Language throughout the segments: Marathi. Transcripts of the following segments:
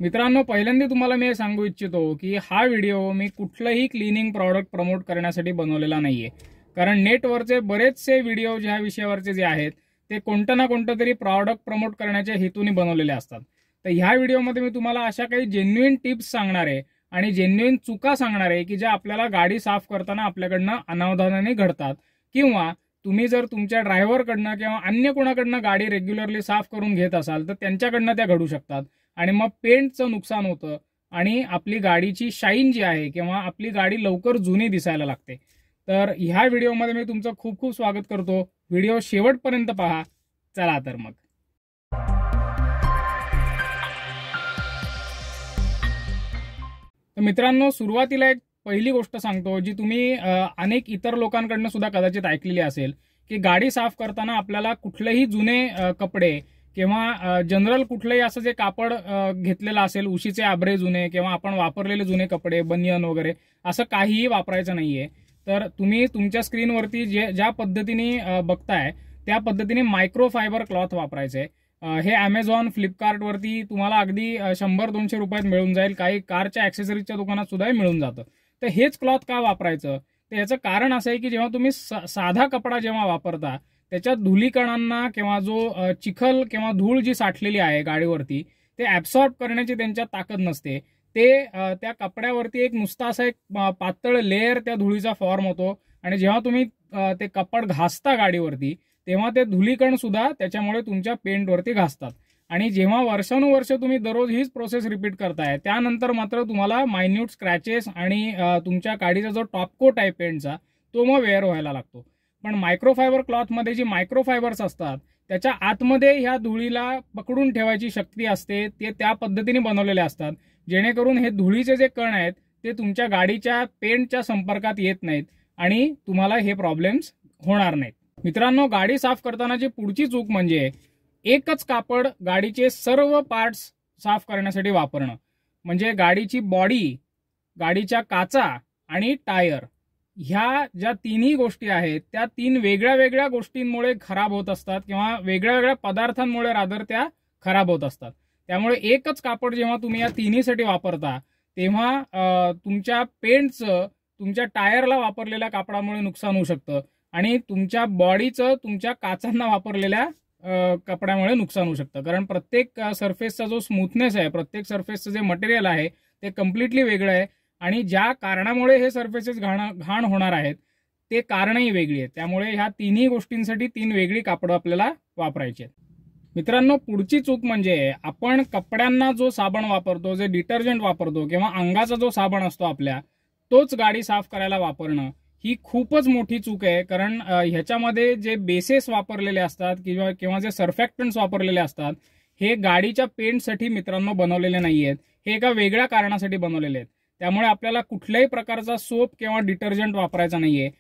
मित्रांनो, पहिल्यांदा तुम्हाला मी हे सांगू इच्छितो की हा व्हिडिओ मी कुठलंही क्लिनिंग प्रॉडक्ट प्रमोट करण्यासाठी बनवलेला नाहीये. कारण नेटवरचे बरेचसे व्हिडिओ ह्या विषयावरचे जे आहेत ते कोणतं ना कोणतं तरी प्रॉडक्ट प्रमोट करण्याच्या हेतूने बनवलेले असतात. तर ह्या व्हिडिओमध्ये मी तुम्हाला अशा काही जेन्युइन टिप्स सांगणार आहे आणि जेन्युइन चुका सांगणार आहे की ज्या आपल्याला गाडी साफ करताना आपल्याकडनं अनावधानाने घडतात, किंवा तुम्ही जर तुमच्या ड्रायव्हरकडनं किंवा अन्य कोणाकडनं गाडी रेग्युलरली साफ करून घेत असाल तर त्यांच्याकडनं त्या घडू शकतात आणि मग पेंटचं नुकसान होतं आणि आपली गाडीची शाईन जी आहे किंवा आपली गाडी लवकर जुनी दिसायला लागते. तर ह्या व्हिडिओमध्ये मी तुमचं खूप खूप स्वागत करतो. व्हिडिओ शेवटपर्यंत पहा. चला तर मग. तर मित्रांनो, सुरुवातीला एक पहिली गोष्ट सांगतो जी तुम्ही अनेक इतर लोकांकडनं सुद्धा कदाचित ऐकलेली असेल की गाडी साफ करताना आपल्याला कुठलेही जुने कपडे किंवा जनरल कुठलंही असं जे कापड घेतलेलं असेल, उशीचे आभरे जुने किंवा आपण वापरलेले जुने कपडे, बनियन वगैरे, असं काहीही वापरायचं नाहीये. तर तुम्ही तुमच्या स्क्रीनवरती ज्या पद्धतीने बघताय त्या पद्धतीने मायक्रोफायबर क्लॉथ वापरायचे. हे अमेझॉन, फ्लिपकार्टवरती तुम्हाला अगदी 100-200 रुपयात मिळून जाईल. काही कारच्या ॲक्सेसरीजच्या दुकानात सुद्धा मिळून जातं. तर हेच क्लॉथ का वापरायचं? तर याचं कारण असं आहे की जेव्हा तुम्ही साधा कपडा जेव्हा वापरता त्याच्या धुलीकणांना किंवा जो चिखल किंवा धूळ जी साठलेली आहे गाडीवरती ते ॲब्सॉर्ब करण्याची त्यांच्यात ताकद नसते. ते त्या कपड्यावरती एक नुसता असा एक पातळ लेअर त्या धुळीचा फॉर्म होतो आणि जेव्हा तुम्ही ते कपड घासता गाडीवरती तेव्हा ते धुलीकण सुद्धा त्याच्यामुळे तुमच्या पेंटवरती घासतात. आणि जेव्हा वर्षानुवर्ष तुम्ही दररोज हीच प्रोसेस रिपीट करताय त्यानंतर मात्र तुम्हाला मायन्यूट स्क्रॅचेस आणि तुमच्या गाडीचा जो टॉपकोट आहे पेंटचा तो मग वेअर व्हायला लागतो. पण मायक्रोफायबर क्लॉथमध्ये जी मायक्रोफायबर्स असतात त्याच्या आतमध्ये ह्या धुळीला पकडून ठेवायची शक्ती असते. ते त्या पद्धतीने बनवलेले असतात जेणेकरून हे धुळीचे जे कण आहेत ते तुमच्या गाडीच्या पेंटच्या संपर्कात येत नाहीत आणि तुम्हाला हे प्रॉब्लेम्स होणार नाहीत. मित्रांनो, गाडी साफ करतानाची पुढची चूक म्हणजे एकच कापड गाडीचे सर्व पार्ट्स साफ करण्यासाठी वापरणं. म्हणजे गाडीची बॉडी, गाडीच्या काचा आणि टायर, ह्या ज्या तिन्ही गोष्टी आहेत त्या तीन वेगळ्या वेगळ्या गोष्टींमुळे खराब होत असतात किंवा वेगळ्या वेगळ्या पदार्थांमुळे रादर त्या खराब होत असतात. त्यामुळे एकच कापड जेव्हा तुम्ही या तिन्हीसाठी वापरता तेव्हा तुमच्या पेंटचं तुमच्या टायरला वापरलेल्या कापडामुळे नुकसान होऊ शकतं आणि तुमच्या बॉडीचं तुमच्या काचांना वापरलेल्या कपड्यामुळे नुकसान होऊ शकतं. कारण प्रत्येक सरफेसचा जो स्मूथनेस आहे, प्रत्येक सरफेसचं जे मटेरियल आहे ते कम्प्लिटली वेगळं आहे आणि ज्या कारणामुळे हे सरफेसेस घाण होणार आहेत ते कारणही वेगळी आहेत. त्यामुळे ह्या तिन्ही गोष्टींसाठी तीन वेगळी कापडं आपल्याला वापरायची आहेत. मित्रांनो, पुढची चूक म्हणजे आपण कपड्यांना जो साबण वापरतो, जे डिटर्जंट वापरतो किंवा अंगाचा जो साबण असतो आपल्या, तोच गाडी साफ करायला वापरणं ही खूपच मोठी चूक आहे. कारण ह्याच्यामध्ये जे बेसेस वापरलेले असतात किंवा जे सर्फॅक्टंट्स वापरलेले असतात हे गाडीच्या पेंटसाठी मित्रांनो बनवलेले नाहीयेत. हे एका वेगळ्या कारणासाठी बनवलेले आहेत. त्यामुळे आपल्याला कुठल्याही प्रकारचा सोप किंवा डिटर्जंट वापरायचा नाहीये.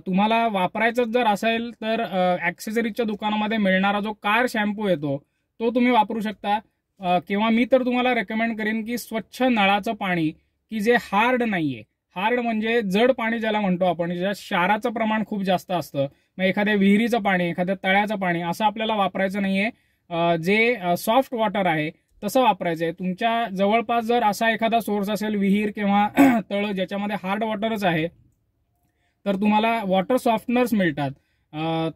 तुम्हाला वापरायचं जर असेल तर ॲक्सेसरीजच्या दुकानामध्ये मिळणारा जो कार शॅम्पू येतो तो तुम्ही वापरू शकता. किंवा मी तर तुम्हाला रेकमेंड करेन की स्वच्छ नळाचं पाणी, की जे हार्ड नाहीये. हार्ड म्हणजे जड पाणी ज्याला म्हणतो आपण, ज्यात क्षाराचं प्रमाण खूप जास्त असतं. मग एखाद्या विहिरीचं पाणी, एखाद्या तळ्याचं पाणी असं आपल्याला वापरायचं नाहीये. जे सॉफ्ट वॉटर आहे तसं वापरायचंय. तुमच्या जवळपास जर असा एखादा सोर्स असेल, विहीर किंवा तळ ज्याच्यामध्ये हार्ड वॉटरच आहे, तर तुम्हाला वॉटर सॉफ्टनर्स मिळतात.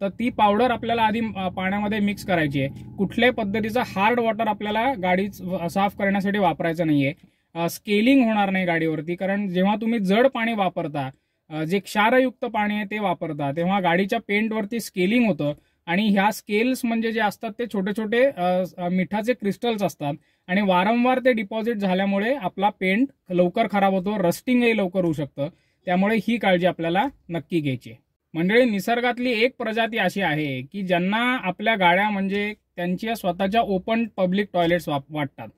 तर ती पावडर आपल्याला आधी पाण्यामध्ये मिक्स करायची आहे. कुठल्याही पद्धतीचं हार्ड वॉटर आपल्याला गाडी साफ करण्यासाठी वापरायचं नाहीये. स्केलिंग होणार नाही गाडीवरती. कारण जेव्हा तुम्ही जड पाणी वापरता, जे क्षारयुक्त पाणी आहे ते वापरता, तेव्हा गाडीच्या पेंटवरती स्केलिंग होतं आणि ह्या स्केल्स म्हणजे जे असतात ते छोटे छोटे मिठाचे क्रिस्टल्स असतात आणि वारंवार ते डिपॉझिट झाल्यामुळे आपला पेंट लवकर खराब होतो, रस्टिंगही लवकर होऊ शकतं. त्यामुळे ही काळजी आपल्याला नक्की घ्यायची आहे. मंडळी, निसर्गातली एक प्रजाती अशी आहे की ज्यांना आपल्या गाड्या म्हणजे त्यांच्या स्वतःच्या ओपन पब्लिक टॉयलेट्स वाटतात.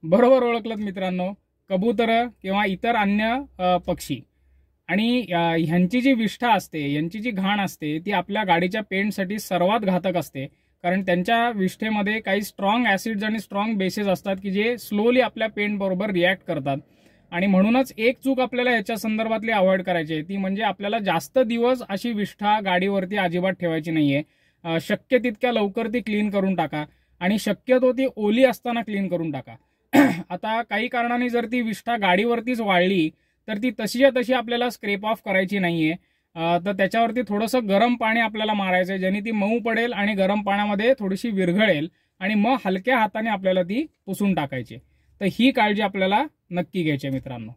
बरोबर ओळखलत मित्रांनो, कबूतर किंवा इतर अन्य पक्षी. आणि ह्यांची जी विष्ठा असते, यांची जी घाण असते ती आपल्या गाडीच्या पेंटसाठी सर्वात घातक असते. कारण त्यांच्या विष्ठेमध्ये काही स्ट्रॉंग ऍसिड्स आणि स्ट्रॉंग बेसेस असतात की जे स्लोली आपल्या पेंट बरोबर रिॲक्ट करतात. आणि म्हणूनच एक चूक आपल्याला याच्या संदर्भातली अवॉइड करायची आहे, ती म्हणजे आपल्याला जास्त दिवस अशी विष्ठा गाडीवरती अजिबात ठेवायची नाहीये. शक्य तितक्या लवकर ती क्लीन करून टाका आणि शक्यतो ती ओली असताना क्लीन करून टाका. आता काही कारणाने जर ती विष्ठा गाडीवरतीच वाळली तर ती तशीच्या तशी आपल्याला स्क्रेप ऑफ करायची नाहीये. तर त्याच्यावरती थोडंसं गरम पाणी आपल्याला मारायचं आहे, ज्याने ती मऊ पडेल आणि गरम पाण्यामध्ये थोडीशी विरघळेल आणि मग हलक्या हाताने आपल्याला ती पुसून टाकायची. तर ही काळजी आपल्याला नक्की घ्यायची आहे मित्रांनो.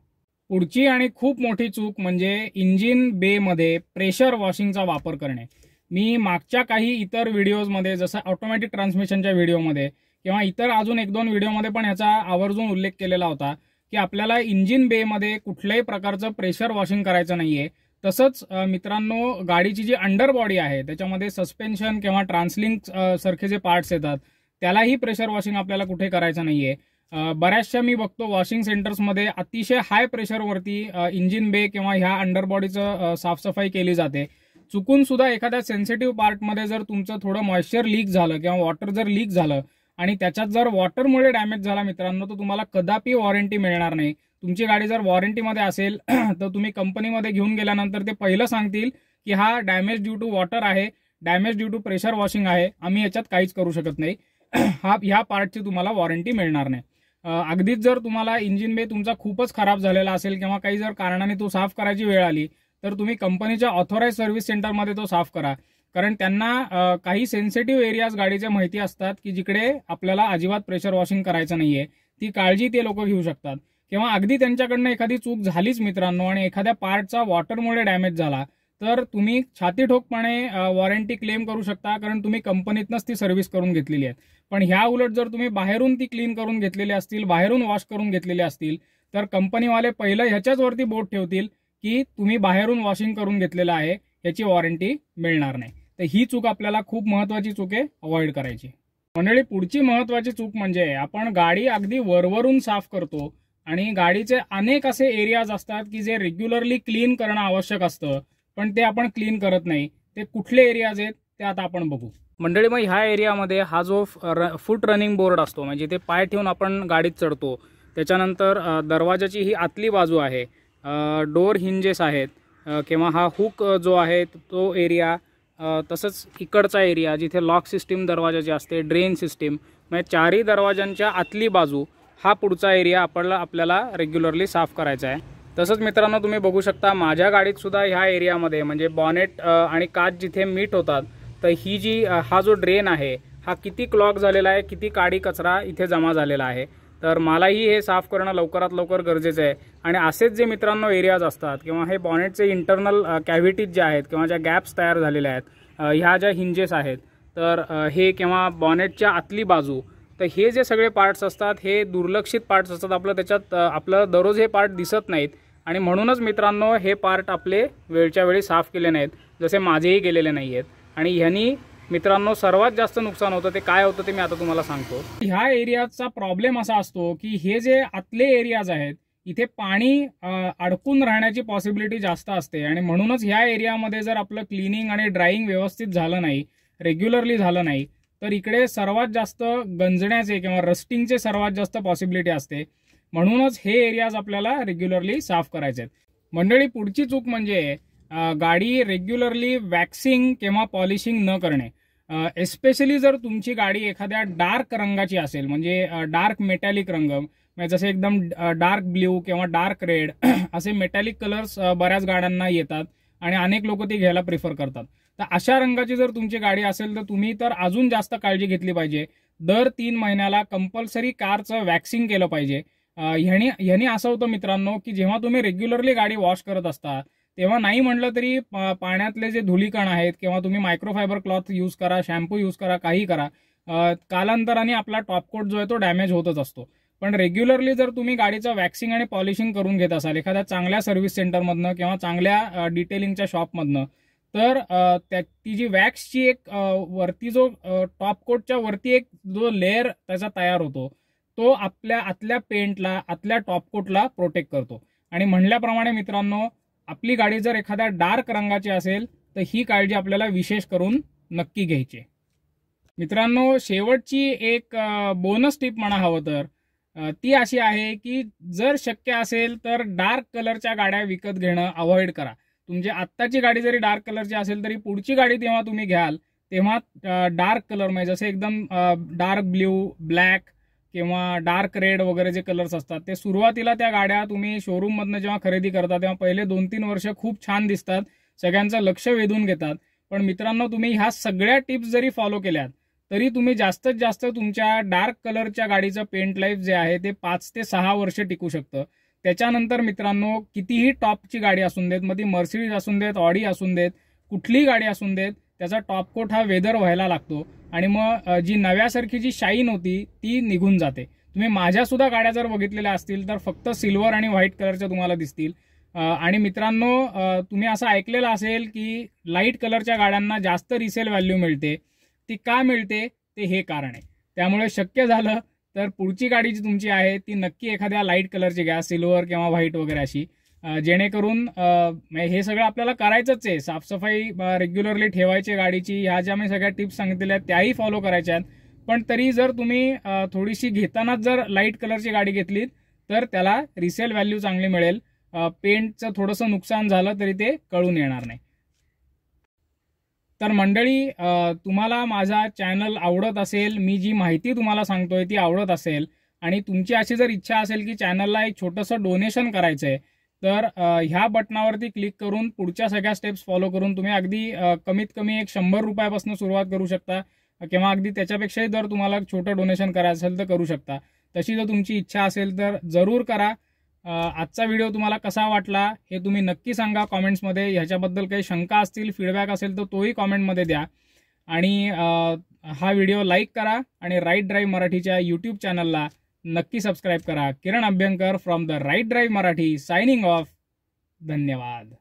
पुढची आणि खूप मोठी चूक म्हणजे इंजिन बेमध्ये प्रेशर वॉशिंगचा वापर करणे. मी मागच्या काही इतर व्हिडिओजमध्ये जसं ऑटोमॅटिक ट्रान्समिशनच्या व्हिडिओमध्ये किंवा इतर अजून 1-2 व्हिडिओमध्ये पण ह्याचा आवर्जून उल्लेख केलेला होता की आपल्याला इंजिन बेमध्ये कुठल्याही प्रकारचं प्रेशर वॉशिंग करायचं नाहीये. तसंच मित्रांनो, गाडीची जी अंडर बॉडी आहे त्याच्यामध्ये सस्पेन्शन किंवा ट्रान्सलिंक सारखे जे पार्ट्स येतात त्यालाही प्रेशर वॉशिंग आपल्याला कुठे करायचं नाहीये. बऱ्याचशा मी बघतो वॉशिंग सेंटर्समध्ये अतिशय हाय प्रेशरवरती इंजिन बे किंवा ह्या अंडर बॉडीचं साफसफाई केली जाते. चुकून सुद्धा एखाद्या सेन्सिटिव्ह पार्टमध्ये जर तुमचं थोडं मॉइश्चर लीक झालं किंवा वॉटर जर लीक झालं आणि त्याच्यात जर वॉटरमुळे डॅमेज झाला मित्रांनो, तर तुम्हाला कदापि वॉरंटी मिळणार नाही. तुमची गाडी जर वॉरंटीमध्ये असेल तर तुम्ही कंपनीमध्ये घेऊन गेल्यानंतर ते पहिलं सांगतील की हा डॅमेज ड्यू टू वॉटर आहे, damage due to pressure washing आहे, आम्ही याच्यात काहीच करू शकत नाही. ह्या पार्टची तुम्हाला वॉरंटी मिळणार नाही. अगदीच जर तुम्हाला इंजिन बे तुमचा खूपच खराब झालेला असेल किंवा काही जर कारणाने तो साफ करायची वेळ आली तर तुम्ही कंपनीच्या ऑथोराइज सर्व्हिस सेंटरमध्ये तो साफ करा. कारण त्यांना काही सेन्सिटिव्ह एरियाज गाडीच्या माहिती असतात की जिकडे आपल्याला अजिबात प्रेशर वॉशिंग करायचं नाहीये. ती काळजी ते लोक घेऊ शकतात. किंवा अगदी त्यांच्याकडनं एखादी चूक झालीच मित्रांनो आणि एखाद्या पार्टचा वॉटरमुळे डॅमेज झाला तर तुम्ही छातीठोकपणे वॉरंटी क्लेम करू शकता, कारण तुम्ही कंपनीतनंच ती सर्व्हिस करून घेतलेली आहे. पण ह्या उलट जर तुम्ही बाहेरून ती क्लीन करून घेतलेली असतील, बाहेरून वॉश करून घेतलेले असतील, तर कंपनीवाले पहिलं ह्याच्याच वरती बोट ठेवतील की तुम्ही बाहेरून वॉशिंग करून घेतलेलं आहे, याची वॉरंटी मिळणार नाही. तर ही चूक आपल्याला खूप महत्वाची चूक आहे, अवॉइड करायची. मंडळी, पुढची महत्वाची चूक म्हणजे आपण गाडी अगदी वरवरून साफ करतो आणि गाडीचे अनेक असे एरियाज असतात की जे रेग्युलरली क्लीन करणं आवश्यक असतं, पण ते आपण क्लीन करत नाही. ते कुठले एरियाज आहेत ते आता आपण बघू. मंडळी, मग ह्या एरियामध्ये हा जो फूट रनिंग बोर्ड असतो, म्हणजे ते पाय ठेवून आपण गाडीत चढतो, त्याच्यानंतर दरवाजाची ही आतली बाजू आहे, डोअर हिंजेस आहेत किंवा हा हुक जो आहे तो एरिया, तसंच इकडचा एरिया जिथे लॉक सिस्टीम दरवाजाची असते, ड्रेन सिस्टीम, म्हणजे चारही दरवाजांच्या आतली बाजू हा पुढचा एरिया आपल्याला रेग्युलरली साफ करायचा आहे. तसंच मित्रांनो, तुम्ही बघू शकता माझ्या गाडीत सुद्धा ह्या एरियामध्ये म्हणजे बॉनेट आणि काच जिथे मीट होतात, तर ही जी हा जो ड्रेन आहे हा किती क्लॉग झालेला आहे, किती काडी कचरा इथे जमा झालेला आहे, तर मलाही हे साफ करणं लवकरात लवकर गरजेचं आहे. आणि असेच जे मित्रांनो एरियाज असतात किंवा हे बॉनेटचे इंटरनल कॅव्हिटीज ज्या आहेत किंवा ज्या गॅप्स तयार झालेल्या आहेत, ह्या ज्या हिंजेस आहेत, तर हे किंवा बॉनेटच्या आतली बाजू, तर हे जे सगळे पार्ट्स असतात हे दुर्लक्षित पार्ट्स असतात. त्याच्यात आपलं दररोज हे पार्ट दिसत नाहीत आणि म्हणूनच मित्रांनो हे पार्ट आपले वेळच्या वेळी साफ केले नाहीत, जसे माझेही केलेले नाही आहेत. आणि ह्यांनी मित्रांनो सर्वात जास्त नुकसान होतं. ते काय होतं ते मी आता तुम्हाला सांगतो. ह्या एरियाचा प्रॉब्लेम असा असतो की हे जे आतले एरियाज आहेत इथे पाणी अडकून राहण्याची पॉसिबिलिटी जास्त असते आणि म्हणूनच ह्या एरियामध्ये जर आपलं क्लिनिंग आणि ड्रायिंग व्यवस्थित झालं नाही, रेग्युलरली झालं नाही, तर इकडे सर्वात जास्त गंजण्याचे किंवा रस्टिंगचे सर्वात जास्त पॉसिबिलिटी असते. म्हणूनच हे एरियाज आपल्याला रेग्युलरली साफ करायचे आहेत. मंडळी, पुढची चूक म्हणजे गाडी रेग्युलरली वॅक्सिंग किंवा पॉलिशिंग न करणे. एस्पेशली जर तुमची गाडी एखाद्या डार्क रंगाची असेल, म्हणजे डार्क मेटॅलिक रंग, म्हणजे जसे एकदम डार्क ब्ल्यू किंवा डार्क रेड असे मेटॅलिक कलर्स बऱ्याच गाड्यांना येतात आणि अनेक लोक ते घ्यायला प्रिफर करतात. तर अशा रंगाची जर तुमची गाडी असेल तर तुम्ही तर अजून जास्त काळजी घेतली पाहिजे. दर 3 महिन्याला कंपल्सरी कारचं वॅक्सिंग केलं पाहिजे. ह्यानी असं होतं मित्रांनो की जेव्हा तुम्ही रेग्युलरली गाडी वॉश करत असता तेव्हा नाही म्हटलं तरी पाण्यातले जे धुलीकण आहेत किंवा तुम्ही मायक्रोफायबर क्लॉथ यूज करा, शॅम्पू यूज करा, काही करा, कालांतराने आपला टॉपकोट जो आहे तो डॅमेज होतच असतो. पण रेग्युलरली जर तुम्ही गाडीचं वॅक्सिंग आणि पॉलिशिंग करून घेत असाल एखाद्या चांगल्या सर्व्हिस सेंटरमधनं किंवा चांगल्या डिटेलिंगच्या शॉपमधनं, तर ती जी वॅक्सची एक वरती जो टॉपकोटच्या वरती एक जो लेअर त्याचा तयार होतो तो आपल्या आतल्या पेंटला, आतल्या टॉपकोटला प्रोटेक्ट करतो. आणि म्हणल्याप्रमाणे मित्रांनो, आपली गाडी जर एखाद्या डार्क रंगाची असेल तर ही काळजी आपल्याला विशेष करून नक्की घ्यायची. मित्रांनो, शेवटची एक बोनस टिप म्हणा हवं तर ती अशी आहे की जर शक्य असेल तर डार्क कलरच्या गाड्या विकत घेणं अवॉइड करा. तुमची आत्ताची गाडी जरी डार्क कलरची असेल तरी पुढची गाडी तेव्हा तुम्ही घ्याल तेव्हा डार्क कलर, म्हणजे जसे एकदम डार्क ब्ल्यू, ब्लॅक किंवा डार्क रेड वगैरे जे कलर्स असतात ते सुरुवातीला त्या गाड्या तुम्ही शोरूममधनं जेव्हा खरेदी करता तेव्हा पहिले 2-3 वर्ष खूप छान दिसतात, सगळ्यांचं लक्ष वेधून घेतात. पण मित्रांनो, तुम्ही ह्या सगळ्या टिप्स जरी फॉलो केल्यात तरी तुम्ही जास्तीत जास्त तुमच्या डार्क कलरच्या गाडीचं पेंट लाईफ जे आहे ते 5 ते 6 वर्ष टिकू शकतं. त्याच्यानंतर मित्रांनो, कितीही टॉपची गाडी असून देत, मग ती मर्सिडीज असून देत, ऑडी असून देत, कुठलीही गाडी असून देत, त्याचा टॉपकोट हा वेदर व्हायला लागतो आणि मग जी नव्यासारखी जी शाईन होती ती निघून जाते. तुम्ही माझ्या सुद्धा गाड्या जर बघितलेल्या असतील तर फक्त सिल्वर आणि व्हाईट कलरच्या तुम्हाला दिसतील. आणि मित्रांनो, तुम्ही असं ऐकलेलं असेल की लाईट कलरच्या गाड्यांना जास्त रिसेल व्हॅल्यू मिळते. ती का मिळते ते हे कारण आहे. त्यामुळे शक्य झालं तर पुढची गाडी जी तुमची आहे ती नक्की एखाद्या लाईट कलरची घ्या, सिल्वर किंवा व्हाईट वगैरे अशी, जेणेकरून हे सगळं आपल्याला करायचंच आहे. साफसफाई रेग्युलरली ठेवायची गाडीची, ह्या ज्या मी सगळ्या टिप्स सांगितलेल्या आहेत त्याही फॉलो करायच्या आहेत. पण तरी जर तुम्ही थोडीशी घेतानाच जर लाईट कलरची गाडी घेतलीत तर त्याला रिसेल व्हॅल्यू चांगली मिळेल. पेंटचं थोडंसं नुकसान झालं तरी ते कळून येणार नाही. तर मंडळी, तुम्हाला माझा चॅनल आवडत असेल, मी जी माहिती तुम्हाला सांगतोय ती आवडत असेल आणि तुमची अशी जर इच्छा असेल की चॅनलला एक छोटंसं डोनेशन करायचं आहे, तर ह्या बटनावरती क्लिक करून पुढच्या सगळ्या स्टेप्स फॉलो करून तुम्ही अगदी कमीत कमी एक 100 रुपयापासून सुरुवात करू शकता किंवा अगदी त्याच्यापेक्षाही जर तुम्हाला छोटं डोनेशन करायचं असेल तर करू शकता. तशी जर तुमची इच्छा असेल तर जरूर करा. आजचा व्हिडिओ तुम्हाला कसा वाटला हे तुम्ही नक्की सांगा कॉमेंट्समध्ये. ह्याच्याबद्दल काही शंका असतील, फीडबॅक असेल तर तोही कॉमेंटमध्ये द्या. आणि हा व्हिडिओ लाईक करा आणि राईट ड्राईव्ह मराठीच्या यूट्यूब चॅनलला नक्की सबस्क्राईब करा. Kiran Abhyankar from the right drive Marathi signing off. धन्यवाद.